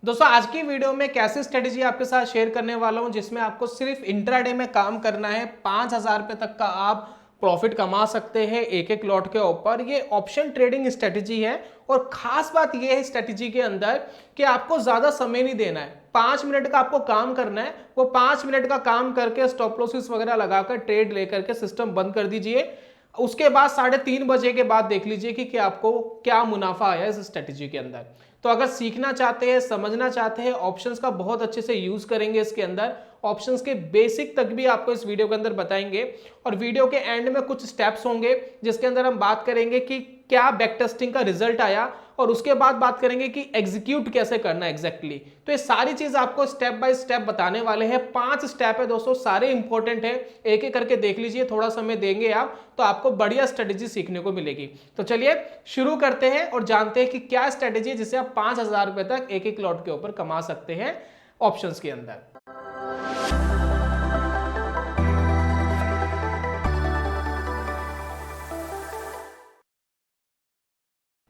दोस्तों आज की वीडियो में कैसी स्ट्रेटेजी आपके साथ शेयर करने वाला हूं जिसमें आपको सिर्फ इंट्राडे में काम करना है। 5,000 रुपए तक का आप प्रॉफिट कमा सकते हैं एक एक लॉट के ऊपर। ये ऑप्शन ट्रेडिंग स्ट्रेटेजी है और खास बात ये है स्ट्रेटेजी के अंदर कि आपको ज्यादा समय नहीं देना है। 5 मिनट का आपको काम करना है, वो 5 मिनट का काम करके स्टॉप लॉसेस वगैरह लगाकर ट्रेड लेकर के सिस्टम बंद कर दीजिए। उसके बाद 3:30 बजे के बाद देख लीजिए कि आपको क्या मुनाफा आया इस स्ट्रेटेजी के अंदर। तो अगर सीखना चाहते हैं, समझना चाहते हैं, ऑप्शंस का बहुत अच्छे से यूज करेंगे इसके अंदर। ऑप्शंस के बेसिक तक भी आपको इस वीडियो के अंदर बताएंगे और वीडियो के एंड में कुछ स्टेप्स होंगे जिसके अंदर हम बात करेंगे कि क्या बैक टेस्टिंग का रिजल्ट आया और उसके बाद बात करेंगे कि एग्जीक्यूट कैसे करना है एग्जैक्टली। तो ये सारी चीज आपको स्टेप बाय स्टेप बताने वाले हैं। 5 स्टेप है दोस्तों, सारे इंपॉर्टेंट है, एक एक करके देख लीजिए। थोड़ा समय देंगे आप तो आपको बढ़िया स्ट्रेटेजी सीखने को मिलेगी। तो चलिए शुरू करते हैं और जानते हैं कि क्या स्ट्रेटेजी है जिससे आप 5,000 रुपए तक एक एक लॉट के ऊपर कमा सकते हैं ऑप्शंस के अंदर।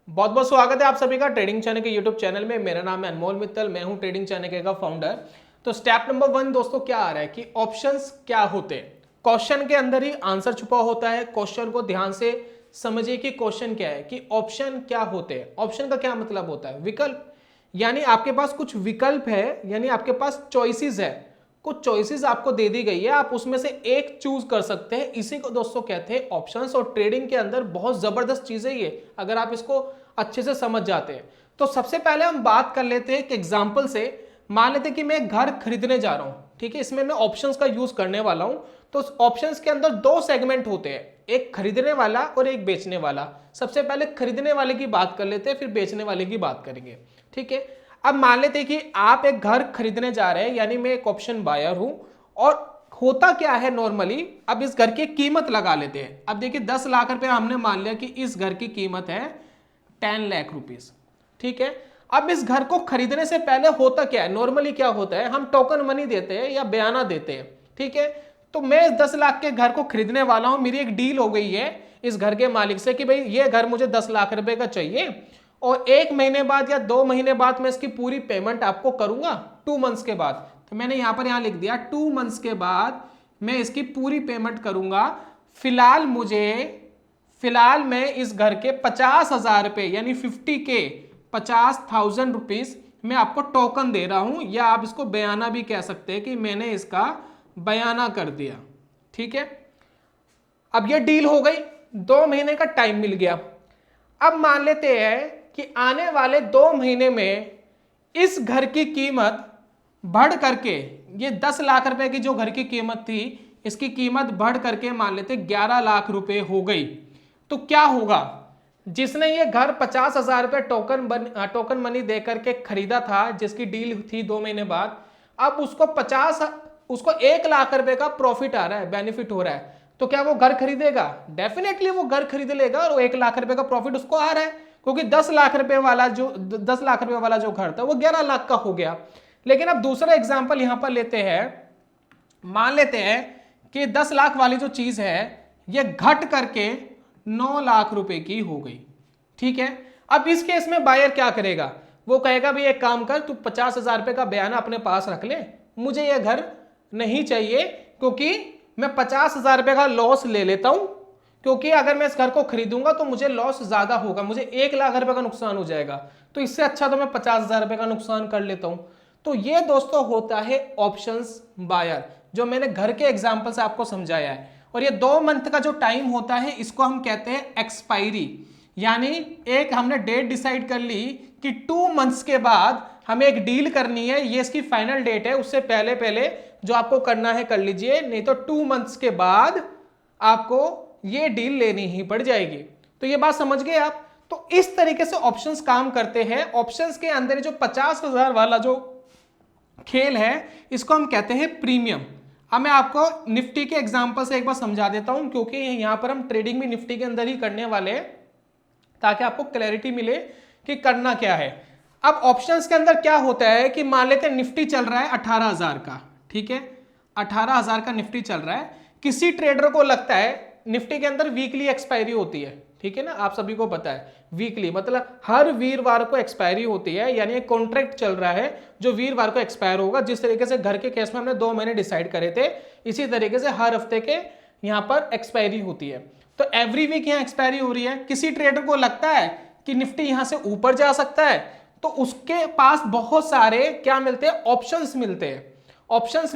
बहुत बहुत स्वागत है आप सभी का ट्रेडिंग चैनल के यूट्यूब चैनल में। मेरा नाम है अनमोल मित्तल, मैं हूं ट्रेडिंग चैनल का फाउंडर। तो स्टेप नंबर 1 दोस्तों क्या आ रहा है कि ऑप्शंस क्या होते हैं। क्वेश्चन के अंदर ही आंसर छुपा होता है। क्वेश्चन को ध्यान से समझिए कि क्वेश्चन क्या है, कि ऑप्शन क्या होते हैं। ऑप्शन का क्या मतलब होता है? विकल्प, यानी आपके पास कुछ विकल्प है, यानी आपके पास चॉइसेस है। कुछ चॉइसेस आपको दे दी गई है, आप उसमें से एक चूज कर सकते हैं। इसी को दोस्तों कहते हैं ऑप्शंस। और ट्रेडिंग के अंदर बहुत जबरदस्त चीज है ये, अगर आप इसको अच्छे से समझ जाते हैं। तो सबसे पहले हम बात कर लेते हैं एक एग्जांपल से। मान लेते हैं कि मैं घर खरीदने जा रहा हूं, ठीक है। इसमें मैं ऑप्शंस का यूज करने वाला हूं। तो ऑप्शंस के अंदर 2 सेगमेंट होते हैं, एक खरीदने वाला और एक बेचने वाला। सबसे पहले खरीदने वाले की बात कर लेते हैं, फिर बेचने वाले की बात करेंगे, ठीक है। अब मान लेते हैं कि आप एक घर खरीदने जा रहे हैं, यानी मैं एक ऑप्शन बायर हूं। और होता क्या है नॉर्मली, अब इस घर की कीमत लगा लेते हैं। अब देखिए 10 लाख रुपए हमने मान लिया कि इस घर की कीमत है 10 लाख रुपीस, ठीक है। अब इस घर को खरीदने से पहले होता क्या है, नॉर्मली क्या होता है, हम टोकन मनी देते हैं या बयाना देते हैं, ठीक है। तो मैं इस 10 लाख के घर को खरीदने वाला हूं, मेरी एक डील हो गई है इस घर के मालिक से कि भाई ये घर मुझे 10 लाख रुपए का चाहिए और 1 महीने बाद या 2 महीने बाद मैं इसकी पूरी पेमेंट आपको करूंगा, 2 मंथ्स के बाद। तो मैंने यहां लिख दिया 2 मंथ्स के बाद मैं इसकी पूरी पेमेंट करूंगा। फिलहाल मैं इस घर के 50,000 रुपए यानी 50K 50,000 रुपीज मैं आपको टोकन दे रहा हूं, या आप इसको बयाना भी कह सकते हैं कि मैंने इसका बयाना कर दिया, ठीक है। अब ये डील हो गई, 2 महीने का टाइम मिल गया। अब मान लेते हैं कि आने वाले 2 महीने में इस घर की कीमत बढ़ करके, ये 10 लाख रुपए की जो घर की कीमत थी, इसकी कीमत बढ़ करके मान लेते 11 लाख रुपए हो गई। तो क्या होगा, जिसने ये घर 50,000 रुपए टोकन मनी देकर के खरीदा था, जिसकी डील थी 2 महीने बाद, अब उसको 1 लाख रुपए का प्रॉफिट आ रहा है, बेनिफिट हो रहा है। तो क्या वो घर खरीदेगा? डेफिनेटली वो घर खरीद लेगा और 1 लाख रुपए का प्रॉफिट उसको आ रहा है, क्योंकि 10 लाख रुपए वाला जो घर था वो 11 लाख का हो गया। लेकिन अब दूसरा एग्जांपल यहां पर लेते हैं। मान लेते हैं कि 10 लाख वाली जो चीज है ये घट करके 9 लाख रुपए की हो गई, ठीक है। अब इस केस में बायर क्या करेगा, वो कहेगा भाई एक काम कर, तू 50,000 रुपए का बयाना अपने पास रख ले, मुझे ये घर नहीं चाहिए, क्योंकि मैं 50,000 रुपए का लॉस ले लेता हूं, क्योंकि अगर मैं इस घर को खरीदूंगा तो मुझे लॉस ज्यादा होगा, मुझे 1 लाख रुपए का नुकसान हो जाएगा। तो इससे अच्छा तो मैं 50,000 रुपए का नुकसान कर लेता हूं। तो ये दोस्तों होता है ऑप्शंस बायर, जो मैंने घर के एग्जांपल से आपको समझाया है। और ये 2 मंथ का जो टाइम होता है इसको हम कहते हैं एक्सपायरी, यानी एक हमने डेट डिसाइड कर ली कि 2 मंथ्स के बाद हमें एक डील करनी है, ये इसकी फाइनल डेट है, उससे पहले पहले जो आपको करना है कर लीजिए, नहीं तो 2 मंथ्स के बाद आपको ये डील लेनी ही पड़ जाएगी। तो ये बात समझ गए आप। तो इस तरीके से ऑप्शंस काम करते हैं। ऑप्शंस के अंदर जो 50,000 वाला जो खेल है इसको हम कहते हैं प्रीमियम। अब मैं आपको निफ्टी के एग्जांपल से एक बार समझा देता हूं, क्योंकि यहां पर हम ट्रेडिंग भी निफ्टी के अंदर ही करने वाले हैं, ताकि आपको क्लैरिटी मिले कि करना क्या है। अब ऑप्शंस के अंदर क्या होता है कि मान लेते हैं निफ्टी चल रहा है 18,000 का, ठीक है। 18,000 का निफ्टी चल रहा है। किसी ट्रेडर को लगता है निफ्टी के अंदर वीकली एक्सपायरी होती है, ठीक है ना, आप सभी को पता है। वीकली मतलब हर वीरवार को एक्सपायरी होती है, यानी एक कॉन्ट्रैक्ट चल रहा है जो वीरवार को एक्सपायर होगा। जिस तरीके से घर के केस में हमने 2 महीने डिसाइड करे थे, इसी तरीके से हर हफ्ते के यहाँ पर एक्सपायरी होती है। तो एवरी वीक यहाँ एक्सपायरी हो रही है। किसी ट्रेडर को लगता है कि निफ्टी यहाँ से ऊपर जा सकता है, तो उसके पास बहुत सारे क्या मिलते हैं, ऑप्शंस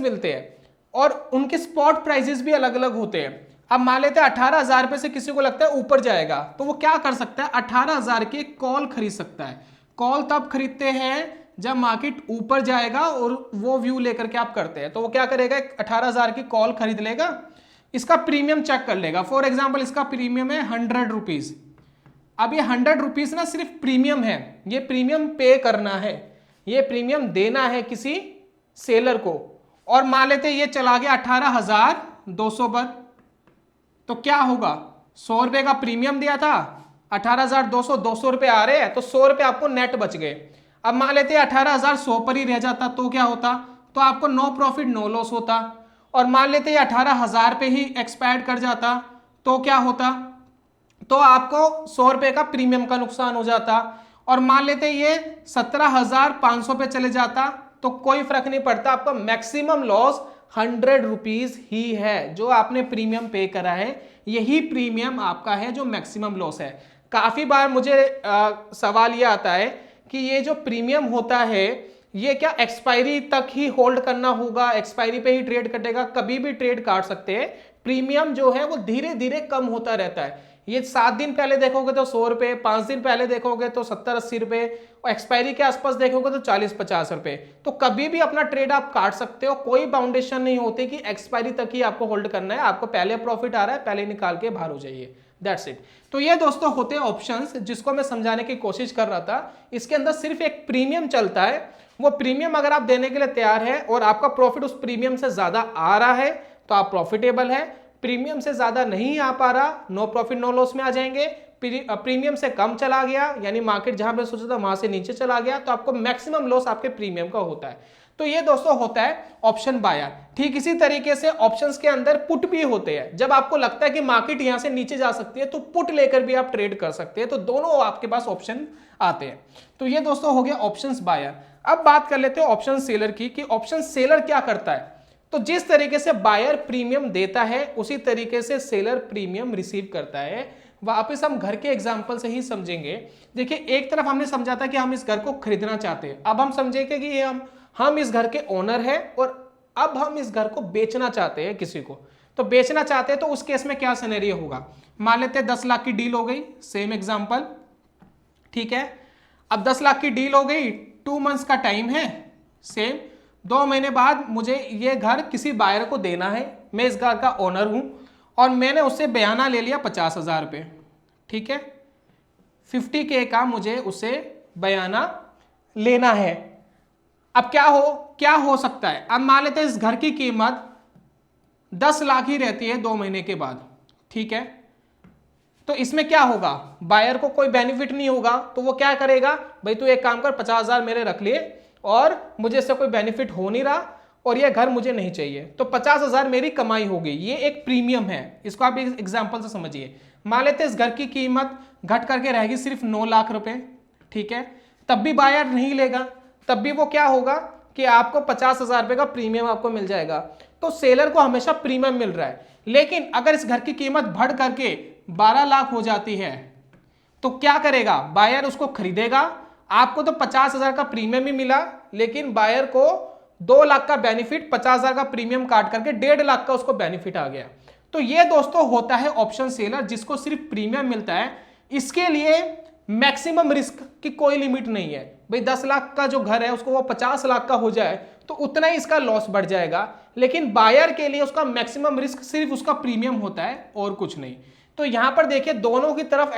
मिलते हैं और उनके स्पॉट प्राइसेस भी अलग अलग होते हैं। अब मान लेते हैं 18,000 रुपए से किसी को लगता है ऊपर जाएगा, तो वो क्या कर सकता है, 18,000 के कॉल खरीद सकता है। कॉल तब खरीदते हैं जब मार्केट ऊपर जाएगा और वो व्यू लेकर के आप करते हैं। तो वो क्या करेगा, 18,000 की कॉल खरीद लेगा, इसका प्रीमियम चेक कर लेगा। फॉर एग्जाम्पल इसका प्रीमियम है 100 रुपीज। अब ये 100 रुपीज ना सिर्फ प्रीमियम है, ये प्रीमियम पे करना है, ये प्रीमियम देना है किसी सेलर को। और मान लेते ये चला गया 18,200 पर, तो क्या होगा, 100 रुपए का प्रीमियम दिया था, 18,200, 200 रुपए आ रहे हैं, तो 100 रुपए आपको नेट बच गए। अब मान लेते 18,100 पर ही रह जाता तो क्या होता, तो आपको नो प्रॉफिट नो लॉस होता। और मान लेते ये 18,000 पे ही एक्सपायर कर जाता तो क्या होता, तो आपको 100 रुपए का प्रीमियम का नुकसान हो जाता। और मान लेते ये 17,500 पे चले जाता तो कोई फर्क नहीं पड़ता, आपका मैक्सिमम लॉस 100 रुपीज ही है। जो आपने प्रीमियम पे करा है यही प्रीमियम आपका है जो मैक्सिमम लॉस है। काफी बार मुझे सवाल ये आता है कि ये जो प्रीमियम होता है ये क्या एक्सपायरी तक ही होल्ड करना होगा, एक्सपायरी पे ही ट्रेड कटेगा, कभी भी ट्रेड काट सकते हैं। प्रीमियम जो है वो धीरे धीरे कम होता रहता है। ये 7 दिन पहले देखोगे तो 100 रुपए, 5 दिन पहले देखोगे तो 70-80 रुपए, और एक्सपायरी के आसपास देखोगे तो 40-50 रुपए। तो कभी भी अपना ट्रेड आप काट सकते हो, कोई बाउंडेशन नहीं होती कि एक्सपायरी तक ही आपको होल्ड करना है। आपको पहले प्रॉफिट आ रहा है, पहले निकाल के बाहर हो जाइए, दैट्स इट। तो ये दोस्तों होते हैं ऑप्शंस, जिसको मैं समझाने की कोशिश कर रहा था। इसके अंदर सिर्फ एक प्रीमियम चलता है, वो प्रीमियम अगर आप देने के लिए तैयार है और आपका प्रॉफिट उस प्रीमियम से ज्यादा आ रहा है तो आप प्रॉफिटेबल है। प्रीमियम से ज्यादा नहीं आ पा रहा, नो प्रॉफिट नो लॉस में आ जाएंगे। प्रीमियम से कम चला गया, यानी मार्केट जहां पे सोचा था वहां से नीचे चला गया, तो आपको मैक्सिमम लॉस आपके प्रीमियम का होता है। तो ये दोस्तों होता है ऑप्शन बायर। ठीक इसी तरीके से ऑप्शंस के अंदर पुट भी होते हैं। जब आपको लगता है कि मार्केट यहां से नीचे जा सकती है तो पुट लेकर भी आप ट्रेड कर सकते हैं। तो दोनों आपके पास ऑप्शन आते हैं। तो ये दोस्तों हो गया ऑप्शंस बायर। अब बात कर लेते हैं ऑप्शन सेलर की, कि ऑप्शन सेलर क्या करता है। तो जिस तरीके से बायर प्रीमियम देता है उसी तरीके से सेलर प्रीमियम रिसीव करता है। वापस हम घर के एग्जांपल से ही समझेंगे। देखिए, एक तरफ हमने समझा था कि हम इस घर को खरीदना चाहते हैं, अब हम समझेंगे कि हम इस घर के ओनर हैं और अब हम इस घर को बेचना चाहते हैं किसी को। तो बेचना चाहते हैं तो उस केस में क्या सिनेरियो होगा। मान लेते हैं 10 लाख की डील हो गई, सेम एग्जांपल, ठीक है। अब 10 लाख की डील हो गई, 2 मंथ्स का टाइम है, सेम 2 महीने बाद मुझे ये घर किसी बायर को देना है। मैं इस घर का ओनर हूं और मैंने उससे बयाना ले लिया 50,000 रुपये, ठीक है। 50K का मुझे उससे बयाना लेना है। अब क्या हो सकता है। अब मान लेते हैं इस घर की कीमत 10 लाख ही रहती है 2 महीने के बाद, ठीक है। तो इसमें क्या होगा, बायर को कोई बेनिफिट नहीं होगा। तो वो क्या करेगा, भाई तू एक काम कर, 50,000 मेरे रख लिए और मुझे इससे कोई बेनिफिट हो नहीं रहा और ये घर मुझे नहीं चाहिए, तो 50,000 मेरी कमाई होगी। ये एक प्रीमियम है, इसको आप एग्जांपल से समझिए। मान लेते हैं इस घर की कीमत घट करके रहेगी सिर्फ 9 लाख रुपए, ठीक है। तब भी बायर नहीं लेगा, तब भी वो क्या होगा कि आपको 50,000 रुपए का प्रीमियम आपको मिल जाएगा। तो सेलर को हमेशा प्रीमियम मिल रहा है। लेकिन अगर इस घर की कीमत बढ़ करके 12 लाख हो जाती है तो क्या करेगा, बायर उसको खरीदेगा। आपको तो 50,000 का प्रीमियम ही मिला, लेकिन बायर को 2 लाख का बेनिफिट, 50,000 का प्रीमियम काट करके 1.5 लाख का उसको बेनिफिट आ गया। तो ये दोस्तों होता है ऑप्शन सेलर, जिसको सिर्फ प्रीमियम मिलता है। इसके लिए मैक्सिमम रिस्क की कोई लिमिट नहीं है। भाई 10 लाख का जो घर है उसको वो 50 लाख का हो जाए तो उतना ही इसका लॉस बढ़ जाएगा। लेकिन बायर के लिए उसका मैक्सिमम रिस्क सिर्फ उसका प्रीमियम होता है और कुछ नहीं। तो यहां पर देखिए दोनों की तरफ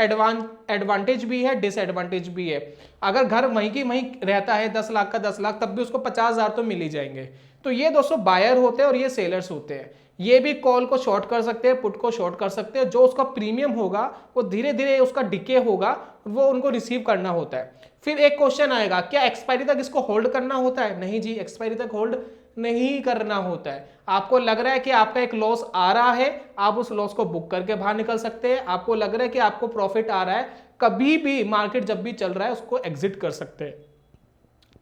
एडवांटेज भी है, डिसएडवांटेज भी है। अगर घर वहीं की वहीं रहता है 10 लाख का 10 लाख, तब भी उसको 50,000 तो मिल ही जाएंगे। तो ये दोस्तों बायर होते हैं और ये सेलर्स होते हैं। ये भी कॉल को शॉर्ट कर सकते हैं, पुट को शॉर्ट कर सकते हैं। जो उसका प्रीमियम होगा वो धीरे धीरे उसका डिके होगा, वो उनको रिसीव करना होता है। फिर एक क्वेश्चन आएगा, क्या एक्सपायरी तक इसको होल्ड करना होता है? नहीं जी, एक्सपायरी तक होल्ड नहीं करना होता है। आपको लग रहा है कि आपका एक लॉस आ रहा है, आप उस लॉस को बुक करके बाहर निकल सकते हैं। आपको लग रहा है कि आपको प्रॉफिट आ रहा है, कभी भी मार्केट जब भी चल रहा है उसको एग्जिट कर सकते हैं।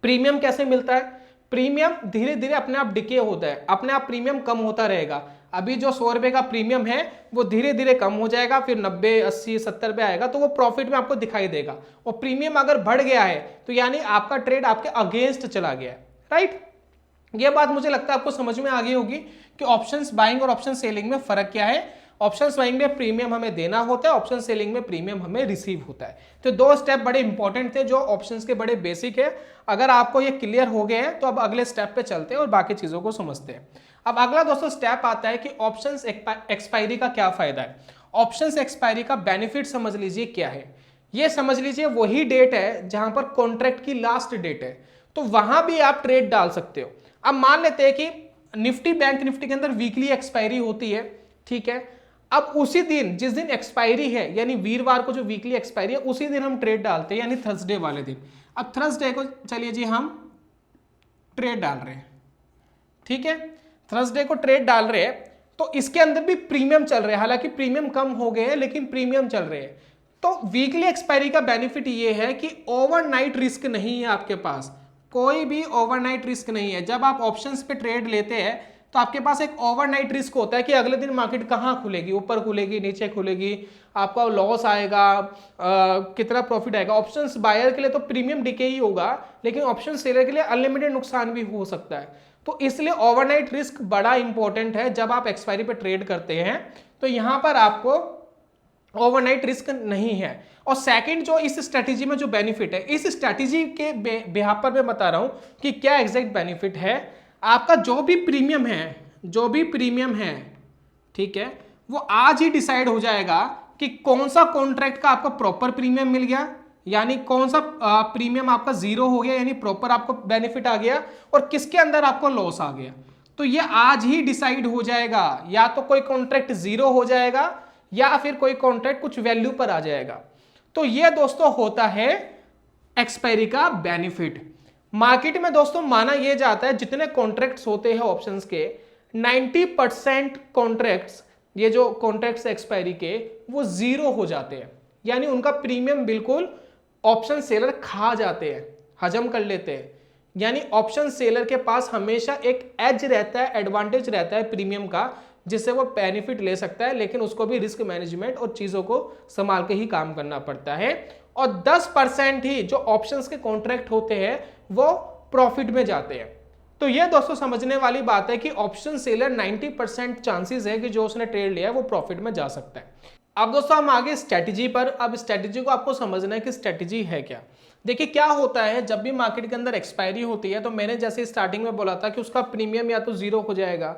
प्रीमियम कैसे मिलता है? प्रीमियम धीरे धीरे अपने आप डिके होता है, अपने आप प्रीमियम कम होता रहेगा। अभी जो 100 रुपए का प्रीमियम है वो धीरे धीरे कम हो जाएगा, फिर 90, 80, 70 रुपए आएगा, तो वो प्रॉफिट में आपको दिखाई देगा। और प्रीमियम अगर बढ़ गया है तो यानी आपका ट्रेड आपके अगेंस्ट चला गया है, राइट। ये बात मुझे लगता है आपको समझ में आ गई होगी कि ऑप्शंस बाइंग और ऑप्शन सेलिंग में फर्क क्या है। ऑप्शंस बाइंग में प्रीमियम हमें देना होता है, ऑप्शन सेलिंग में प्रीमियम हमें रिसीव होता है। तो दो स्टेप बड़े इंपॉर्टेंट थे जो ऑप्शंस के बड़े बेसिक है। अगर आपको ये क्लियर हो गए हैं तो अब अगले स्टेप पे चलते हैं और बाकी चीजों को समझते हैं। अब अगला दोस्तों स्टेप आता है कि ऑप्शंस एक्सपायरी का क्या फायदा है। ऑप्शंस एक्सपायरी का बेनिफिट समझ लीजिए क्या है। ये समझ लीजिए वही डेट है जहां पर कॉन्ट्रैक्ट की लास्ट डेट है, तो वहां भी आप ट्रेड डाल सकते हो। अब मान लेते हैं कि निफ्टी, बैंक निफ्टी के अंदर वीकली एक्सपायरी होती है, ठीक है। अब उसी दिन जिस दिन एक्सपायरी है, यानी वीरवार को जो वीकली एक्सपायरी है, उसी दिन हम ट्रेड डालते हैं, यानी थर्सडे वाले दिन। अब थर्सडे को चलिए जी हम ट्रेड डाल रहे हैं, ठीक है। थर्सडे को ट्रेड डाल रहे हैं तो इसके अंदर भी प्रीमियम चल रहे हैं, हालांकि प्रीमियम कम हो गए हैं लेकिन प्रीमियम चल रहे हैं। तो वीकली एक्सपायरी का बेनिफिट ये है कि ओवरनाइट रिस्क नहीं है आपके पास, कोई भी ओवरनाइट रिस्क नहीं है। जब आप ऑप्शंस पे ट्रेड लेते हैं तो आपके पास एक ओवरनाइट रिस्क होता है कि अगले दिन मार्केट कहाँ खुलेगी, ऊपर खुलेगी, नीचे खुलेगी, आपका लॉस आएगा, कितना प्रॉफिट आएगा। ऑप्शंस बायर के लिए तो प्रीमियम डिके ही होगा, लेकिन ऑप्शन सेलर के लिए अनलिमिटेड नुकसान भी हो सकता है। तो इसलिए ओवरनाइट रिस्क बड़ा इंपॉर्टेंट है जब आप एक्सपायरी पे ट्रेड करते हैं। तो यहां पर आपको ओवरनाइट रिस्क नहीं है। और सेकंड जो इस स्ट्रेटेजी में जो बेनिफिट है, इस स्ट्रेटेजी के बिहाफ पर मैं बता रहा हूं कि क्या एग्जैक्ट बेनिफिट है। आपका जो भी प्रीमियम है, ठीक है, वो आज ही डिसाइड हो जाएगा कि कौन सा कॉन्ट्रैक्ट का आपको प्रॉपर प्रीमियम मिल गया, यानी कौन सा प्रीमियम आपका जीरो हो गया, यानी प्रॉपर आपको बेनिफिट आ गया, और किसके अंदर आपको लॉस आ गया। तो ये आज ही डिसाइड हो जाएगा, या तो कोई कॉन्ट्रैक्ट जीरो हो जाएगा या फिर कोई कॉन्ट्रैक्ट कुछ वैल्यू पर आ जाएगा। तो ये दोस्तों होता है एक्सपायरी का बेनिफिट। मार्केट में दोस्तों माना यह जाता है जितने कॉन्ट्रैक्ट्स होते हैं ऑप्शंस के, 90% कॉन्ट्रैक्ट्स, ये जो कॉन्ट्रैक्ट्स एक्सपायरी के, वो जीरो हो जाते हैं, यानी उनका प्रीमियम बिल्कुल ऑप्शन सेलर खा जाते हैं, हजम कर लेते हैं। यानी ऑप्शन सेलर के पास हमेशा एक एज रहता है, एडवांटेज रहता है प्रीमियम का, जिससे वो बेनिफिट ले सकता है, लेकिन उसको भी रिस्क मैनेजमेंट और चीजों को संभाल के ही काम करना पड़ता है। और 10% ही जो ऑप्शंस के कॉन्ट्रैक्ट होते हैं वो प्रॉफिट में जाते हैं। तो ये दोस्तों समझने वाली बात है कि ऑप्शन सेलर 90% चांसेस है कि जो उसने ट्रेड लिया है वो प्रॉफिट में जा सकता है। अब दोस्तों हम आगे स्ट्रेटेजी पर। अब स्ट्रेटेजी को आपको समझना है कि स्ट्रेटेजी है क्या। देखिए क्या होता है, जब भी मार्केट के अंदर एक्सपायरी होती है तो मैंने जैसे स्टार्टिंग में बोला था कि उसका प्रीमियम या तो जीरो हो जाएगा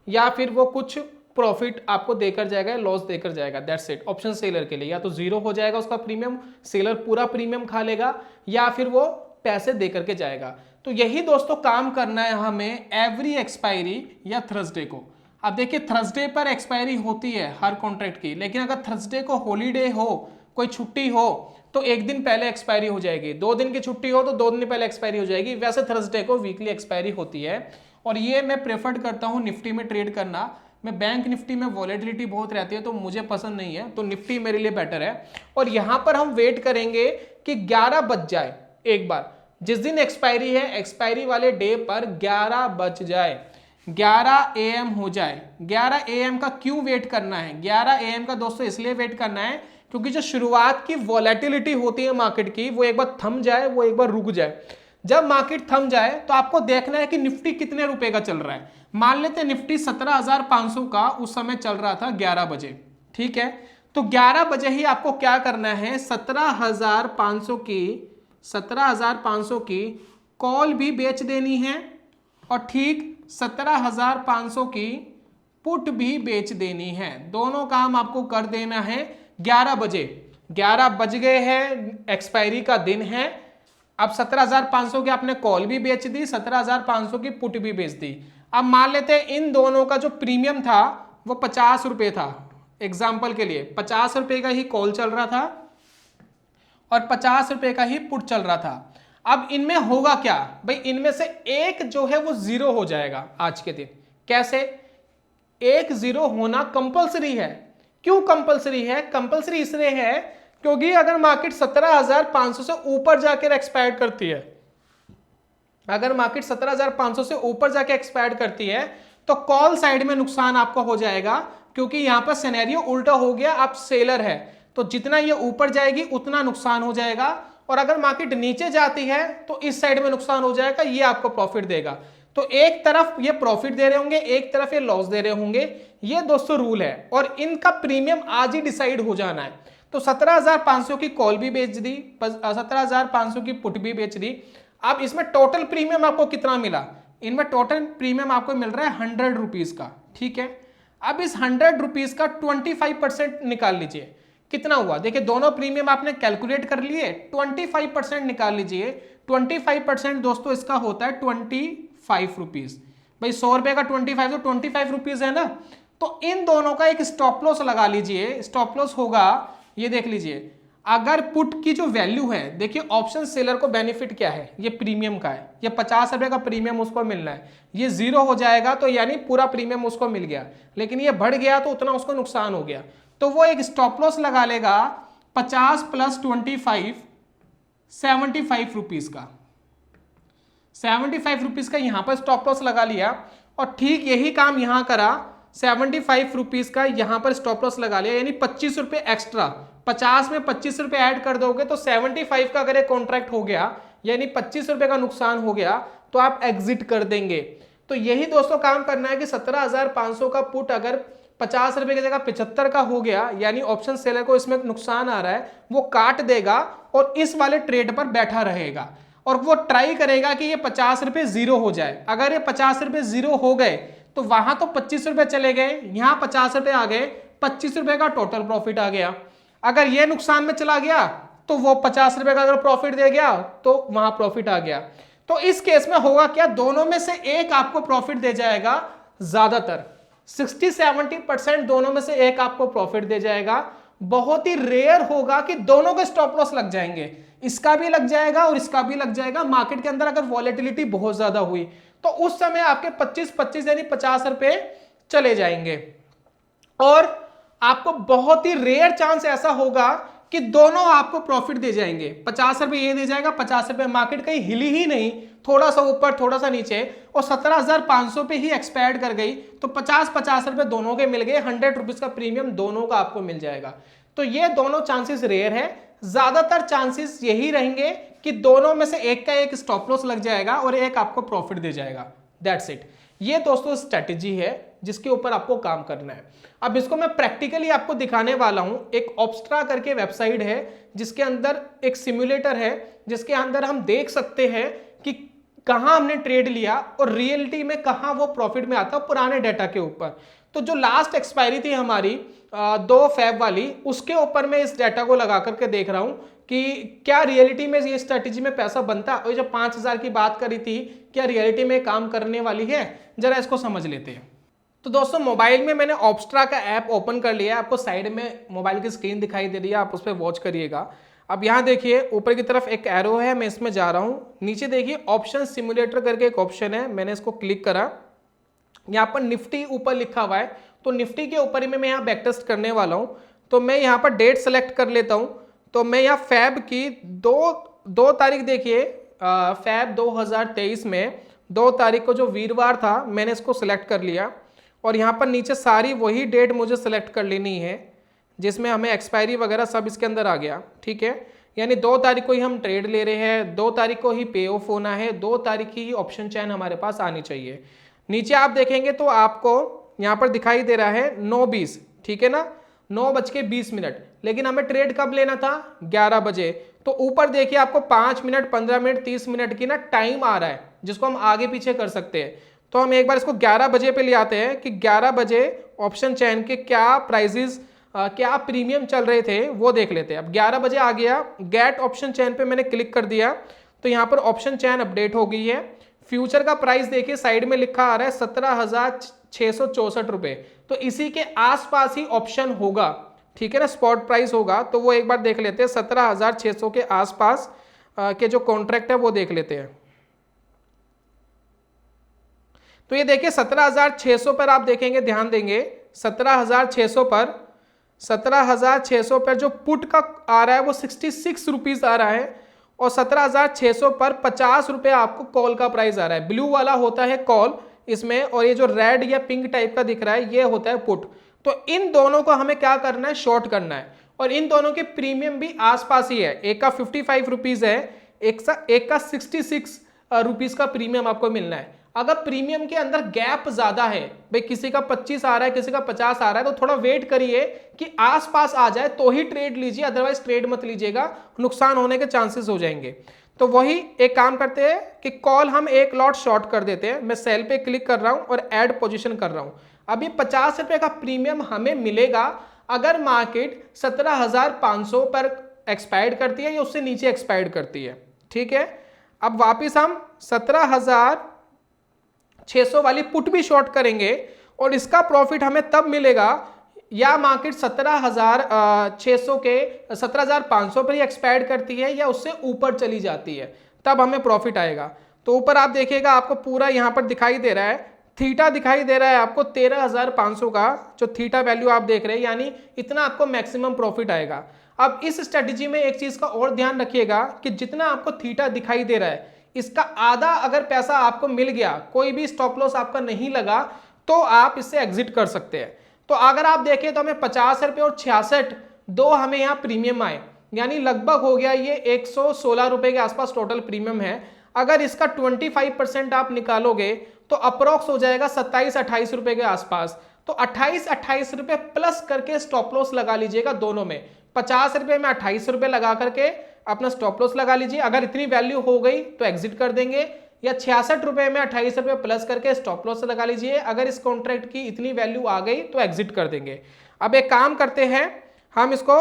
या फिर वो कुछ प्रॉफिट आपको देकर जाएगा, लॉस देकर जाएगा। That's it. ऑप्शन सेलर के लिए या तो जीरो हो जाएगा उसका प्रीमियम, सेलर पूरा प्रीमियम खा लेगा, या फिर वो पैसे देकर के जाएगा। तो यही दोस्तों काम करना है हमें एवरी एक्सपायरी या थर्सडे को। अब देखिए थर्सडे पर एक्सपायरी होती है हर कॉन्ट्रैक्ट की, लेकिन अगर थर्सडे को हॉलीडे हो, कोई छुट्टी हो, तो एक दिन पहले एक्सपायरी हो जाएगी। 2 दिन की छुट्टी हो तो 2 दिन पहले एक्सपायरी हो जाएगी। वैसे थर्सडे को वीकली एक्सपायरी होती है। और ये मैं प्रेफर्ड करता हूँ निफ्टी में ट्रेड करना। मैं बैंक निफ्टी में वॉलेटिलिटी बहुत रहती है तो मुझे पसंद नहीं है, तो निफ्टी मेरे लिए बेटर है। और यहाँ पर हम वेट करेंगे कि 11 बज जाए एक बार, जिस दिन एक्सपायरी है एक्सपायरी वाले डे पर 11 बज जाए, 11 AM हो जाए। 11 AM का क्यों वेट करना है? 11 AM का दोस्तों इसलिए वेट करना है क्योंकि जो शुरुआत की वॉलेटिलिटी होती है मार्केट की, वो एक बार थम जाए, वो एक बार रुक जाए। जब मार्केट थम जाए तो आपको देखना है कि निफ्टी कितने रुपए का चल रहा है। मान लेते हैं निफ्टी 17,500 का उस समय चल रहा था 11 बजे, ठीक है। तो 11 बजे ही आपको क्या करना है, 17,500 की कॉल भी बेच देनी है, और ठीक 17,500 की पुट भी बेच देनी है। दोनों काम आपको कर देना है 11 बजे। 11 बज गए हैं, एक्सपायरी का दिन है। अब 17,500 की आपने कॉल भी बेच दी, 17,500 की पुट भी बेच दी। अब मान लेते हैं इन दोनों का जो प्रीमियम था वो 50 रुपये था, एग्जाम्पल के लिए 50 रुपये का ही कॉल चल रहा था और 50 रुपये का ही पुट चल रहा था। अब इनमें होगा क्या भाई, इनमें से एक जो है वो जीरो हो जाएगा आज के दिन। कैसे? एक जीरो होना कंपलसरी है। क्यों कंपलसरी है? कंपलसरी इसलिए है क्योंकि अगर मार्केट 17,500 से ऊपर जाकर एक्सपायर करती है, अगर मार्केट 17,500 से ऊपर जाके एक्सपायर करती है तो कॉल साइड में नुकसान आपको हो जाएगा, क्योंकि यहां पर सिनेरियो उल्टा हो गया। आप सेलर है तो जितना ये ऊपर जाएगी उतना नुकसान हो जाएगा, और अगर मार्केट नीचे जाती है तो इस साइड में नुकसान हो जाएगा, ये आपको प्रॉफिट देगा। तो एक तरफ ये प्रॉफिट दे रहे होंगे, एक तरफ ये लॉस दे रहे होंगे। ये दोस्तों रूल है, और इनका प्रीमियम आज ही डिसाइड हो जाना है। तो 17,500 की कॉल भी बेच दी, 17,500 की पुट भी बेच दी। अब इसमें टोटल प्रीमियम आपको कितना मिला? इनमें टोटल प्रीमियम आपको मिल रहा है 100 रुपीज का, ठीक है। अब इस 100 रुपीज का 25% निकाल लीजिए, कितना हुआ? देखिए दोनों प्रीमियम आपने कैलकुलेट कर लिए, 25% निकाल लीजिए। 25% दोस्तों इसका होता है 25 रुपीज। भाई 100 रुपए का 25 तो 25 रुपीज है ना। तो इन दोनों का एक स्टॉप लॉस लगा लीजिए। स्टॉप लॉस होगा, ये देख लीजिए, अगर पुट की जो वैल्यू है, देखिए ऑप्शन सेलर को बेनिफिट क्या है, ये प्रीमियम का है, ये 50 रुपए का प्रीमियम उसको मिलना है। ये जीरो हो जाएगा तो यानी पूरा प्रीमियम उसको मिल गया, लेकिन ये बढ़ गया तो उतना उसको नुकसान हो गया। तो वो एक स्टॉप लॉस लगा लेगा 50 + 25 75 रुपीज का, 75 रुपीज का यहां पर स्टॉप लॉस लगा लिया। और ठीक यही काम यहां करा, 75 रुपीज का यहां पर स्टॉप लॉस लगा लिया, यानी 25 रुपए एक्स्ट्रा। 50 में 25 रुपए ऐड कर दोगे तो 75 का अगर एक कॉन्ट्रैक्ट हो गया, यानी 25 रुपए का नुकसान हो गया, तो आप एग्जिट कर देंगे। तो यही दोस्तों काम करना है कि 17,500 का पुट अगर 50 रुपए की जगह 75 का हो गया, यानी ऑप्शन सेलर को इसमें नुकसान आ रहा है, वो काट देगा और इस वाले ट्रेड पर बैठा रहेगा, और वो ट्राई करेगा कि ये 50 रुपए जीरो हो जाए। अगर ये 50 रुपए जीरो हो गए तो वहां तो 25 रुपए चले गए, यहां 50 रुपए आ गए, 25 रुपए का टोटल प्रॉफिट आ गया। अगर ये नुकसान में चला गया तो वो 50 रुपए का अगर प्रॉफिट दे गया तो वहां प्रॉफिट आ गया। तो इस केस में होगा क्या, दोनों में से एक आपको प्रॉफिट दे जाएगा, ज्यादातर 60-70% दोनों में से एक आपको प्रॉफिट दे जाएगा। बहुत ही रेयर होगा कि दोनों के स्टॉप लॉस लग जाएंगे, इसका भी लग जाएगा और इसका भी लग जाएगा। मार्केट के अंदर अगर वॉलेटिलिटी बहुत ज्यादा हुई तो उस समय आपके 25-25 यानी 50 रुपए चले जाएंगे। और आपको बहुत ही रेयर चांस ऐसा होगा कि दोनों आपको प्रॉफिट दे जाएंगे। 50 रुपए ये दे जाएगा, 50 रुपए, मार्केट कहीं हिली ही नहीं, थोड़ा सा ऊपर थोड़ा सा नीचे, और 17,500 पे ही एक्सपायर कर गई, तो 50-50 रुपए दोनों के मिल गए, 100 रुपीज का प्रीमियम दोनों का आपको मिल जाएगा। तो ये दोनों चांसेस रेयर है, ज्यादातर चांसेस यही रहेंगे कि दोनों में से एक का एक स्टॉप लॉस लग जाएगा और एक आपको प्रॉफिट दे जाएगा। That's it. ये दोस्तों स्ट्रेटेजी है जिसके ऊपर आपको काम करना है। अब इसको मैं प्रैक्टिकली आपको दिखाने वाला हूं। एक ऑप्स्ट्रा करके वेबसाइट है जिसके अंदर एक सिमुलेटर है, जिसके अंदर हम देख सकते हैं कि कहां हमने ट्रेड लिया और रियलिटी में कहां वो प्रॉफिट में आता है पुराने डेटा के ऊपर। तो जो लास्ट एक्सपायरी थी हमारी 2 फेब वाली, उसके ऊपर मैं इस डेटा को लगा करके देख रहा हूं कि क्या रियलिटी में ये स्ट्रेटेजी में पैसा बनता है। और जो 5,000 की बात करी थी, क्या रियलिटी में काम करने वाली है, जरा इसको समझ लेते हैं। तो दोस्तों मोबाइल में मैंने ऑप्स्ट्रा का ऐप ओपन कर लिया है, आपको साइड में मोबाइल की स्क्रीन दिखाई दे रही है, आप उस पर वॉच करिएगा। अब यहाँ देखिए ऊपर की तरफ एक एरो है, मैं इसमें जा रहा हूँ। नीचे देखिए ऑप्शन सिमुलेटर करके एक ऑप्शन है, मैंने इसको क्लिक करा। यहाँ पर निफ्टी ऊपर लिखा हुआ है, तो निफ्टी के ऊपर ही मैं यहाँ बैक टेस्ट करने वाला हूँ। तो मैं यहाँ पर डेट सेलेक्ट कर लेता हूँ। तो मैं यहाँ फैब की दो तारीख देखिए, फैब 2023 में 2 तारीख को जो वीरवार था, मैंने इसको सिलेक्ट कर लिया। और यहाँ पर नीचे सारी वही डेट मुझे सेलेक्ट कर लेनी है जिसमें हमें एक्सपायरी वगैरह सब इसके अंदर आ गया, ठीक है। यानी 2 तारीख को ही हम ट्रेड ले रहे हैं, 2 तारीख को ही पे ऑफ होना है, 2 तारीख की ही ऑप्शन चैन हमारे पास आनी चाहिए। नीचे आप देखेंगे तो आपको यहाँ पर दिखाई दे रहा है 9:20, ठीक है ना, 9:20, लेकिन हमें ट्रेड कब लेना था, 11 बजे। तो ऊपर देखिए आपको 5 मिनट, 15 मिनट, 30 मिनट की ना टाइम आ रहा है, जिसको हम आगे पीछे कर सकते हैं। तो हम एक बार इसको 11 बजे पे ले आते हैं कि 11 बजे ऑप्शन चैन के क्या प्राइजेस, क्या प्रीमियम चल रहे थे वो देख लेते हैं। अब 11 बजे आ गया, गेट ऑप्शन चैन पे मैंने क्लिक कर दिया, तो यहाँ पर ऑप्शन चैन अपडेट हो गई है। फ्यूचर का प्राइस देखिए साइड में लिखा आ रहा है 17,664 रुपए, तो इसी के आसपास ही ऑप्शन होगा, ठीक है ना, स्पॉट प्राइस होगा। तो वो एक बार देख लेते हैं, 17,600 के आसपास के जो कॉन्ट्रैक्ट है वो देख लेते हैं। तो ये देखिए 17,600 पर आप देखेंगे, ध्यान देंगे 17,600 पर, 17,600 पर जो पुट का आ रहा है वो 66 रुपीज आ रहा है, और 17,600 पर 50 रुपये आपको कॉल का प्राइस आ रहा है। ब्लू वाला होता है कॉल इसमें, और ये जो रेड या पिंक टाइप का दिख रहा है ये होता है पुट। तो इन दोनों को हमें क्या करना है, शॉर्ट करना है, और इन दोनों के प्रीमियम भी आसपास ही है। एक का 55 रुपीज है, एक का 66 रुपीज का प्रीमियम आपको मिलना है। अगर प्रीमियम के अंदर गैप ज्यादा है, भाई किसी का 25 आ रहा है, किसी का 50 आ रहा है, तो थोड़ा वेट करिए कि आसपास आ जाए तो ही ट्रेड लीजिए, अदरवाइज ट्रेड मत लीजिएगा, नुकसान होने के चांसेस हो जाएंगे। तो वही एक काम करते हैं कि कॉल हम एक लॉट शॉर्ट कर देते हैं। मैं सेल पे क्लिक कर रहा हूं और ऐड पोजीशन कर रहा हूं। अभी 50 रुपए का प्रीमियम हमें मिलेगा अगर मार्केट 17,500 पर एक्सपायर्ड करती है या उससे नीचे एक्सपायर्ड करती है, ठीक है। अब वापिस हम 17,600 वाली पुट भी शॉर्ट करेंगे, और इसका प्रॉफिट हमें तब मिलेगा या मार्केट 17,600 के 17,500 पर ही एक्सपायर्ड करती है या उससे ऊपर चली जाती है, तब हमें प्रॉफिट आएगा। तो ऊपर आप देखिएगा आपको पूरा यहां पर दिखाई दे रहा है, थीटा दिखाई दे रहा है आपको 13,500 का जो थीटा वैल्यू आप देख रहे हैं, यानी इतना आपको मैक्सिमम प्रॉफिट आएगा। अब इस स्ट्रेटजी में एक चीज का और ध्यान रखिएगा कि जितना आपको थीटा दिखाई दे रहा है, इसका आधा अगर पैसा आपको मिल गया, कोई भी स्टॉप लॉस आपका नहीं लगा, तो आप इससे एग्जिट कर सकते हैं। तो अगर आप देखें तो हमें 50 रुपये और 66 दो हमें यहाँ प्रीमियम आए, यानी लगभग हो गया ये 116 रुपए के आसपास टोटल प्रीमियम है। अगर इसका 25% आप निकालोगे तो अप्रोक्स हो जाएगा 27-28 रुपए के आसपास। तो 28-28 रुपए प्लस करके स्टॉप लॉस लगा लीजिएगा दोनों में। 50 रुपए में 28 रुपए लगा करके अपना स्टॉप लॉस लगा लीजिए, अगर इतनी वैल्यू हो गई तो एग्जिट कर देंगे, या 66 रुपए में 28 रुपए प्लस करके स्टॉप लॉस लगा लीजिए, अगर इस कॉन्ट्रैक्ट की इतनी वैल्यू आ गई तो एग्जिट कर देंगे। अब एक काम करते हैं, हम इसको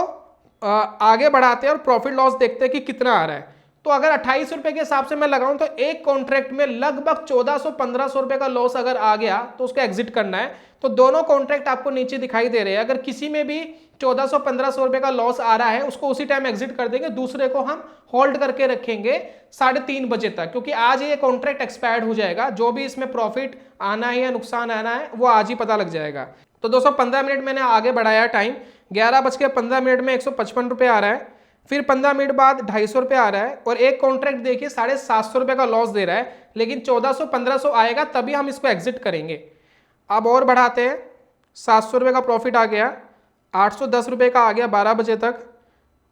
आगे बढ़ाते हैं और प्रॉफिट लॉस देखते हैं कि कितना आ रहा है। तो अगर 28 रुपए के हिसाब से मैं लगाऊं तो एक कॉन्ट्रैक्ट में लगभग 1400-1500 रुपए का लॉस अगर आ गया तो उसको एग्जिट करना है। तो दोनों कॉन्ट्रैक्ट आपको नीचे दिखाई दे रहे हैं, अगर किसी में भी 1400-1500 रुपए का लॉस आ रहा है उसको उसी टाइम एग्जिट कर देंगे, दूसरे को हम होल्ड करके रखेंगे 3:30 बजे तक, क्योंकि आज ये कॉन्ट्रैक्ट एक्सपायर्ड हो जाएगा। जो भी इसमें प्रॉफिट आना है या नुकसान आना है वो आज ही पता लग जाएगा। तो दोस्तों 15 मिनट मैंने आगे बढ़ाया टाइम, 11:15 में 155 रुपए आ रहा है, फिर 15 मिनट बाद 250 रुपये आ रहा है, और एक कॉन्ट्रैक्ट देखिए 750 रुपये का लॉस दे रहा है, लेकिन 1400-1500 आएगा तभी हम इसको एग्जिट करेंगे। अब और बढ़ाते हैं, 700 रुपये का प्रॉफिट आ गया, 810 रुपये का आ गया 12 बजे तक।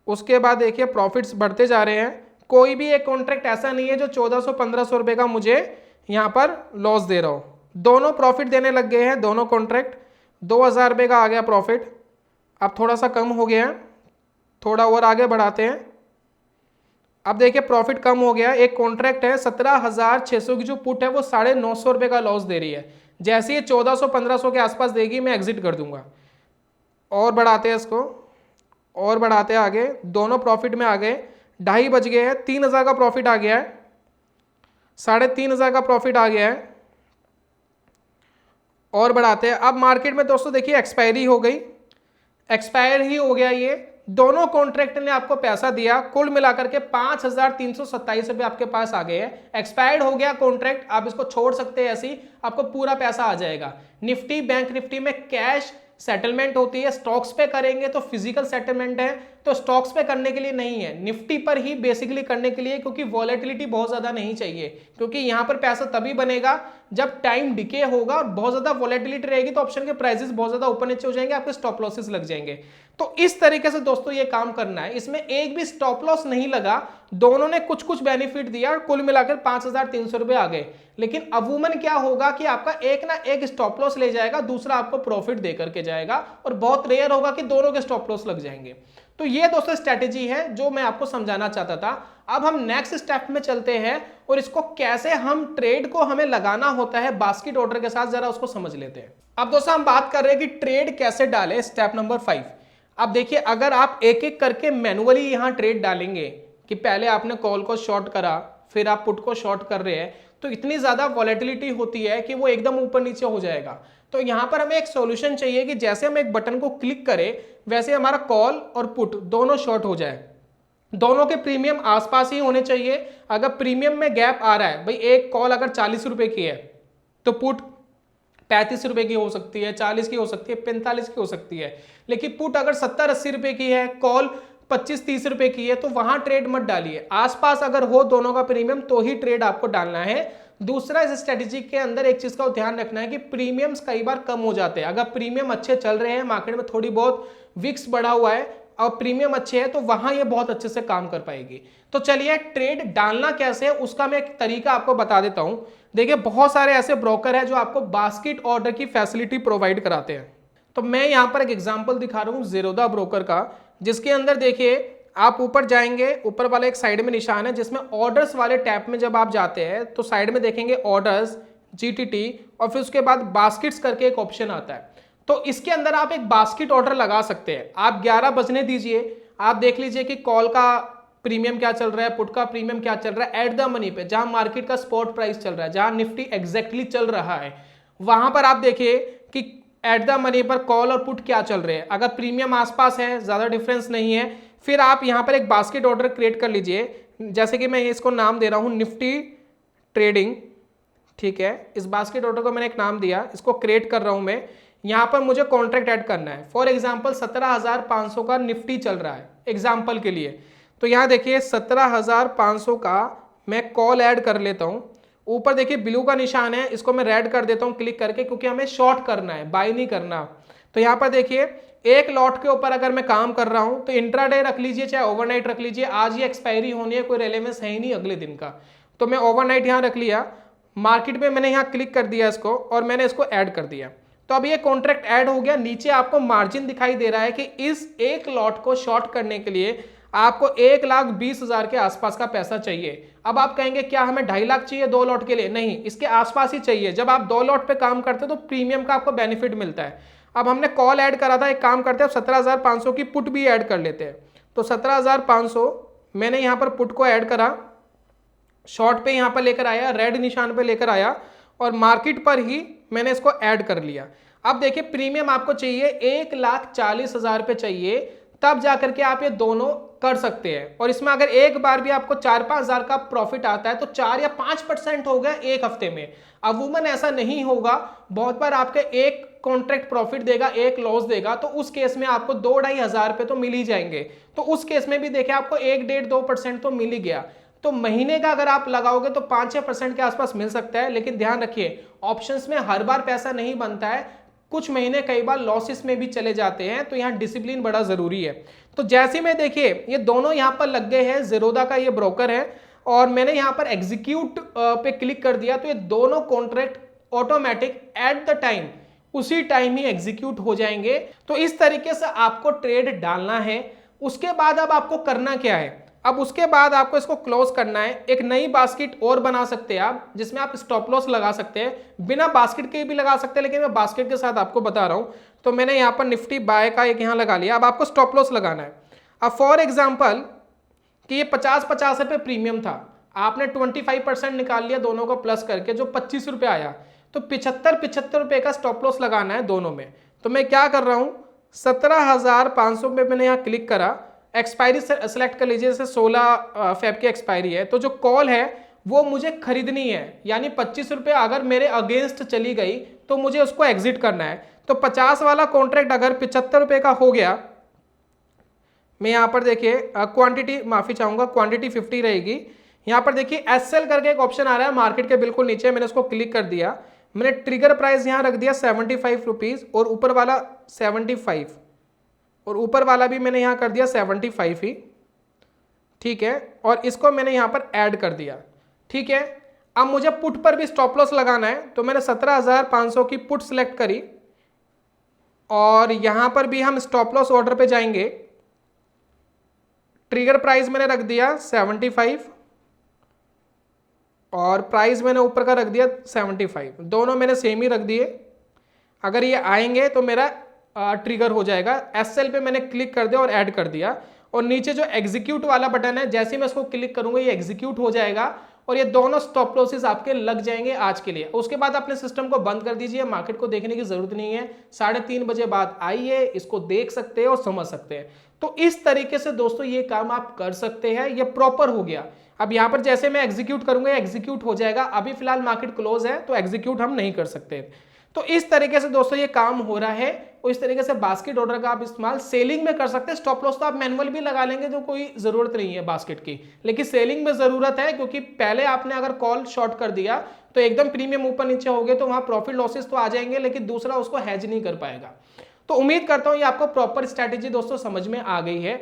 उसके बाद देखिए प्रॉफिट्स बढ़ते जा रहे हैं, कोई भी एक कॉन्ट्रैक्ट ऐसा नहीं है जो 1400-1500 रुपये का मुझे यहाँ पर लॉस दे रहा हो। दोनों प्रॉफिट देने लग गए हैं, दोनों कॉन्ट्रैक्ट। 2000 रुपये का आ गया प्रॉफिट, अब थोड़ा सा कम हो गया है, थोड़ा और आगे बढ़ाते हैं। अब देखिए प्रॉफिट कम हो गया, एक कॉन्ट्रैक्ट है 17,600 की जो पुट है वो 950 रुपये का लॉस दे रही है, जैसे ये 1400-1500 के आसपास देगी मैं एग्जिट कर दूंगा। और बढ़ाते हैं इसको, और बढ़ाते हैं आगे, दोनों प्रॉफिट में आ गए, 2:30 बज गए हैं, 3000 का प्रॉफिट आ गया है, 3500 का प्रॉफिट आ गया है। और बढ़ाते हैं, अब मार्केट में दोस्तों देखिए एक्सपायरी हो गई, एक्सपायर ही हो गया, ये दोनों कॉन्ट्रैक्ट ने आपको पैसा दिया, कुल मिलाकर के 5,327 रुपये आपके पास आ गए हैं। एक्सपायर्ड हो गया कॉन्ट्रैक्ट, आप इसको छोड़ सकते हैं, ऐसी आपको पूरा पैसा आ जाएगा। निफ्टी, बैंक निफ्टी में कैश सेटलमेंट होती है, स्टॉक्स पे करेंगे तो फिजिकल सेटलमेंट है, तो स्टॉक्स पे करने के लिए नहीं है, निफ्टी पर ही बेसिकली करने के लिए, क्योंकि वॉलेटिलिटी बहुत ज्यादा नहीं चाहिए, क्योंकि यहां पर पैसा तभी बनेगा जब टाइम डिके होगा और बहुत ज्यादा वॉलेटिलिटी रहेगी तो ऑप्शन के प्राइसेस बहुत ज्यादा ऊपर नीचे हो जाएंगे, आपके स्टॉप लॉसेस लग जाएंगे। तो इस तरीके से दोस्तों ये काम करना है, इसमें एक भी स्टॉप लॉस नहीं लगा, दोनों ने कुछ कुछ बेनिफिट दिया और कुल मिलाकर 5,300 रुपए आ गए। लेकिन अमूमन क्या होगा कि आपका एक ना एक स्टॉप लॉस ले जाएगा, दूसरा आपको प्रॉफिट दे करके जाएगा, और बहुत रेयर होगा कि दोनों के स्टॉप लॉस लग जाएंगे। तो ये दोस्तों स्ट्रेटेजी है जो मैं आपको समझाना चाहता था। अब हम नेक्स्ट स्टेप में चलते हैं और इसको कैसे हम ट्रेड को हमें लगाना होता है बास्केट ऑर्डर के साथ, जरा उसको समझ लेते हैं। अब दोस्तों हम बात कर रहे हैं कि ट्रेड कैसे डालें, स्टेप नंबर 5। अब देखिए अगर आप एक एक करके मैनुअली यहां ट्रेड डालेंगे कि पहले आपने कॉल को शॉर्ट करा, फिर आप पुट को शॉर्ट कर रहे हैं, तो इतनी ज़्यादा वॉलेटिलिटी होती है कि वो एकदम ऊपर नीचे हो जाएगा। तो यहाँ पर हमें एक सॉल्यूशन चाहिए कि जैसे हम एक बटन को क्लिक करें वैसे हमारा कॉल और पुट दोनों शॉर्ट हो जाए, दोनों के प्रीमियम आसपास ही होने चाहिए। अगर प्रीमियम में गैप आ रहा है, भाई एक कॉल अगर 40 रुपए की है तो पुट 35 रुपए की हो सकती है, 40 की हो सकती है, 45 की हो सकती है। लेकिन पुट अगर 70-80 रुपए की है, कॉल 25-30 रुपए की है, तो वहां ट्रेड मत डालिए। आसपास अगर हो दोनों का प्रीमियम तो ही ट्रेड आपको डालना है। दूसरा, इस स्ट्रेटेजी के अंदर एक चीज का ध्यान रखना है कि प्रीमियम्स कई बार कम हो जाते हैं। अगर प्रीमियम अच्छे चल रहे हैं, मार्केट में थोड़ी बहुत विक्स बढ़ा हुआ है और प्रीमियम अच्छे है, तो वहां ये बहुत अच्छे से काम कर पाएगी। तो चलिए ट्रेड डालना कैसे है उसका मैं एक तरीका आपको बता देता हूं। देखिए बहुत सारे ऐसे ब्रोकर हैं जो आपको बास्केट ऑर्डर की फैसिलिटी प्रोवाइड कराते हैं। तो मैं यहां पर एक एग्जांपल दिखा रहा हूं ज़ीरोधा ब्रोकर का, जिसके अंदर देखिए आप ऊपर जाएंगे, ऊपर वाला एक साइड में निशान है जिसमें ऑर्डर्स वाले टैब में जब आप जाते हैं तो साइड में देखेंगे ऑर्डर्स, जीटीटी और फिर उसके बाद बास्केट्स करके एक ऑप्शन आता है। तो इसके अंदर आप एक बास्केट ऑर्डर लगा सकते हैं। आप 11 बजने दीजिए, आप देख लीजिए कि कॉल का प्रीमियम क्या चल रहा है, पुट का प्रीमियम क्या चल रहा है, एट द मनी पे जहां मार्केट का स्पॉट प्राइस चल रहा है, जहां निफ्टी एग्जैक्टली चल रहा है, वहां पर आप देखिए कि एट द मनी पर कॉल और पुट क्या चल रहे हैं। अगर प्रीमियम आसपास है, ज्यादा डिफरेंस नहीं है, फिर आप यहां पर एक बास्केट ऑर्डर क्रिएट कर लीजिए। जैसे कि मैं इसको नाम दे रहा हूं निफ्टी ट्रेडिंग, ठीक है। इस बास्केट ऑर्डर को मैंने एक नाम दिया, इसको क्रिएट कर रहा हूं मैं। यहां पर मुझे कॉन्ट्रैक्ट ऐड करना है। फॉर एग्जांपल 17,500 का निफ्टी चल रहा है एग्जांपल के लिए, तो यहां देखिए 17,500 का मैं कॉल ऐड कर लेता हूं। ऊपर देखिए ब्लू का निशान है, इसको मैं रेड कर देता हूं क्लिक करके, क्योंकि हमें शॉर्ट करना है, बाय नहीं करना। तो यहां पर देखिए एक लॉट के ऊपर अगर मैं काम कर रहा हूं तो इंट्राडे रख लीजिए चाहे ओवरनाइट रख लीजिए, आज ही एक्सपायरी होनी है, कोई रेलेवेंस है ही नहीं अगले दिन का। तो मैं ओवरनाइट यहां रख लिया, मार्केट में मैंने यहां क्लिक कर दिया इसको और मैंने इसको ऐड कर दिया। तो अब ये कॉन्ट्रैक्ट ऐड हो गया। नीचे आपको मार्जिन दिखाई दे रहा है कि इस एक लॉट को शॉर्ट करने के लिए आपको 1,20,000 के आसपास का पैसा चाहिए। अब आप कहेंगे क्या हमें 2.5 लाख चाहिए 2 लॉट के लिए? नहीं, इसके आसपास ही चाहिए। जब आप 2 लॉट पे काम करते हो तो प्रीमियम का आपको बेनिफिट मिलता है। अब हमने कॉल ऐड करा था, एक काम करते हैं 17,500 की पुट भी ऐड कर लेते हैं। तो 17,500 मैंने यहाँ पर पुट को ऐड करा, शॉर्ट पे यहाँ पर लेकर आया, रेड निशान पे लेकर आया और मार्केट पर ही मैंने इसको ऐड कर लिया। अब देखिए प्रीमियम आपको चाहिए 1,40,000 पे चाहिए, तब जाकर के आप ये दोनों कर सकते हैं। और इसमें अगर एक बार भी आपको 4-5 हजार का प्रॉफिट आता है तो 4 या 5% हो गया एक हफ्ते में। अमूमन ऐसा नहीं होगा, बहुत बार आपके एक कॉन्ट्रैक्ट प्रॉफिट देगा, एक लॉस देगा, तो उस केस में आपको 2-2.5 हजार पे तो मिल ही जाएंगे। तो उस केस में भी देखिए आपको 1-1.5-2% तो मिल ही गया। तो महीने का अगर आप लगाओगे तो 5-6% के आसपास मिल सकता है। लेकिन ध्यान रखिए ऑप्शंस में हर बार पैसा नहीं बनता है, कुछ महीने कई बार लॉसेस में भी चले जाते हैं, तो यहाँ डिसिप्लिन बड़ा जरूरी है। तो जैसे में देखिए ये दोनों यहाँ पर लग गए हैं, ज़ीरोधा का ये ब्रोकर है और मैंने यहाँ पर एग्जीक्यूट पे क्लिक कर दिया, तो ये दोनों contract automatic at the time उसी टाइम ही एग्जीक्यूट हो जाएंगे। तो इस तरीके से आपको ट्रेड डालना है। उसके बाद अब आपको करना क्या है? अब उसके बाद आपको इसको क्लोज करना है। एक नई बास्केट और बना सकते हैं आप, जिसमें आप स्टॉप लॉस लगा सकते हैं, बिना बास्केट के भी लगा सकते हैं, लेकिन मैं बास्केट के साथ आपको बता रहा हूं। तो मैंने यहाँ पर निफ्टी बाय का एक यहाँ लगा लिया। अब आपको स्टॉप लॉस लगाना है। अब फॉर एग्जाम्पल कि ये 50-50 रुपये प्रीमियम था, आपने 25% निकाल लिया दोनों को प्लस करके, जो 25 रुपये आया, तो 75 रुपये का स्टॉप लॉस लगाना है दोनों में। तो मैं क्या कर रहा हूँ, 17,500 में मैंने यहाँ क्लिक करा, एक्सपायरी सेलेक्ट कर लीजिए, जैसे 16 फेब की एक्सपायरी है, तो जो कॉल है वो मुझे खरीदनी है, यानी 25 रुपये अगर मेरे अगेंस्ट चली गई तो मुझे उसको एग्जिट करना है। तो 50 वाला कॉन्ट्रैक्ट अगर 75 रुपये का हो गया, मैं यहाँ पर देखिए क्वांटिटी, माफी चाहूंगा, क्वांटिटी 50 रहेगी। यहाँ पर देखिए एसएल करके एक ऑप्शन आ रहा है मार्केट के बिल्कुल नीचे, मैंने उसको क्लिक कर दिया। मैंने ट्रिगर प्राइस यहाँ रख दिया 75 रुपीज़ और ऊपर वाला 75 और ऊपर वाला भी मैंने यहाँ कर दिया 75 ही, ठीक है। और इसको मैंने यहाँ पर ऐड कर दिया, ठीक है। अब मुझे पुट पर भी स्टॉप लॉस लगाना है, तो मैंने 17,500 की पुट सिलेक्ट करी और यहाँ पर भी हम स्टॉप लॉस ऑर्डर पे जाएंगे। ट्रिगर प्राइस मैंने रख दिया 75 और प्राइस मैंने ऊपर का रख दिया 75, दोनों मैंने सेम ही रख दिए। अगर ये आएंगे तो मेरा ट्रिगर हो जाएगा। एसएल पे मैंने क्लिक कर दिया और ऐड कर दिया। और नीचे जो एग्जीक्यूट वाला बटन है, जैसे मैं इसको क्लिक करूंगा ये एग्जीक्यूट हो जाएगा और ये दोनों स्टॉप लॉसेस आपके लग जाएंगे आज के लिए। उसके बाद अपने सिस्टम को बंद कर दीजिए, मार्केट को देखने की जरूरत नहीं है। 3:30 बजे बाद आइए, इसको देख सकते हैं और समझ सकते हैं। तो इस तरीके से दोस्तों ये काम आप कर सकते हैं, ये प्रॉपर हो गया। अब यहां पर जैसे मैं एग्जीक्यूट करूंगा एग्जीक्यूट हो जाएगा, अभी फिलहाल मार्केट क्लोज है तो एग्जीक्यूट हम नहीं कर सकते। तो इस तरीके से दोस्तों ये काम हो रहा है। और इस तरीके से बास्केट ऑर्डर का आप इस्तेमाल सेलिंग में कर सकते हैं। स्टॉप लॉस तो आप मैनुअल भी लगा लेंगे, जो कोई जरूरत नहीं है बास्केट की, लेकिन सेलिंग में जरूरत है, क्योंकि पहले आपने अगर कॉल शॉर्ट कर दिया तो एकदम प्रीमियम ऊपर नीचे हो गए तो वहां प्रॉफिट लॉसेस तो आ जाएंगे, लेकिन दूसरा उसको हैज नहीं कर पाएगा। तो उम्मीद करता हूं ये आपको प्रॉपर स्ट्रैटेजी दोस्तों समझ में आ गई है।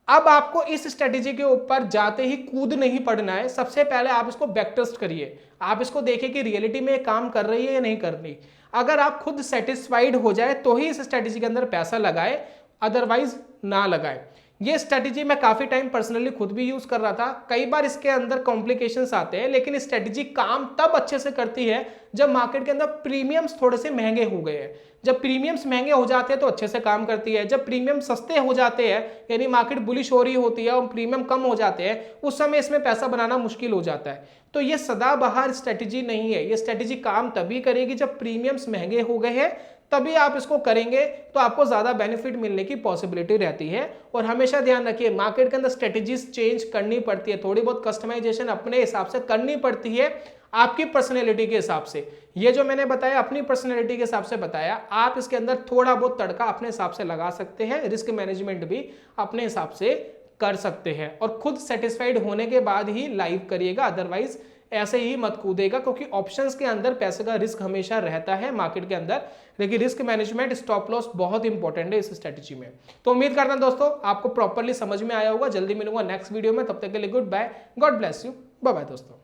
अब आपको इस स्ट्रेटेजी के ऊपर जाते ही कूद नहीं पड़ना है। सबसे पहले आप इसको बैक टेस्ट करिए, आप इसको देखिए कि रियलिटी में काम कर रही है या नहीं कर रही। अगर आप खुद सेटिस्फाइड हो जाए तो ही इस स्ट्रेटेजी के अंदर पैसा लगाए, अदरवाइज ना लगाए। ये स्ट्रेटेजी मैं काफी टाइम पर्सनली खुद भी यूज कर रहा था। कई बार इसके अंदर कॉम्प्लिकेशंस आते हैं, लेकिन स्ट्रेटेजी काम तब अच्छे से करती है जब मार्केट के अंदर प्रीमियम्स थोड़े से महंगे हो गए हैं। जब प्रीमियम्स महंगे हो जाते हैं तो अच्छे से काम करती है। जब प्रीमियम सस्ते हो जाते हैं, यानी मार्केट बुलिश हो रही होती है और प्रीमियम कम हो जाते हैं, उस समय इसमें पैसा बनाना मुश्किल हो जाता है। तो ये सदाबहार स्ट्रेटेजी नहीं है। ये स्ट्रेटेजी काम तभी करेगी जब प्रीमियम्स महंगे हो गए हैं, तभी आप इसको करेंगे तो आपको ज्यादा बेनिफिट मिलने की पॉसिबिलिटी रहती है। और हमेशा ध्यान रखिए, मार्केट के अंदर स्ट्रेटेजीज चेंज करनी पड़ती है, थोड़ी बहुत कस्टमाइजेशन अपने हिसाब से करनी पड़ती है, आपकी पर्सनैलिटी के हिसाब से। ये जो मैंने बताया अपनी पर्सनैलिटी के हिसाब से बताया, आप इसके अंदर थोड़ा बहुत तड़का अपने हिसाब से लगा सकते हैं, रिस्क मैनेजमेंट भी अपने हिसाब से कर सकते हैं। और खुद सेटिस्फाइड होने के बाद ही लाइव करिएगा, अदरवाइज ऐसे ही मत कूदेगा, क्योंकि ऑप्शंस के अंदर पैसे का रिस्क हमेशा रहता है मार्केट के अंदर। लेकिन रिस्क मैनेजमेंट, स्टॉप लॉस बहुत इंपॉर्टेंट है इस स्ट्रेटेजी में। तो उम्मीद करता हूं दोस्तों आपको प्रॉपर्ली समझ में आया होगा। जल्दी मिलूंगा नेक्स्ट वीडियो में, तब तक के लिए good bye, God bless you, bye bye दोस्तों।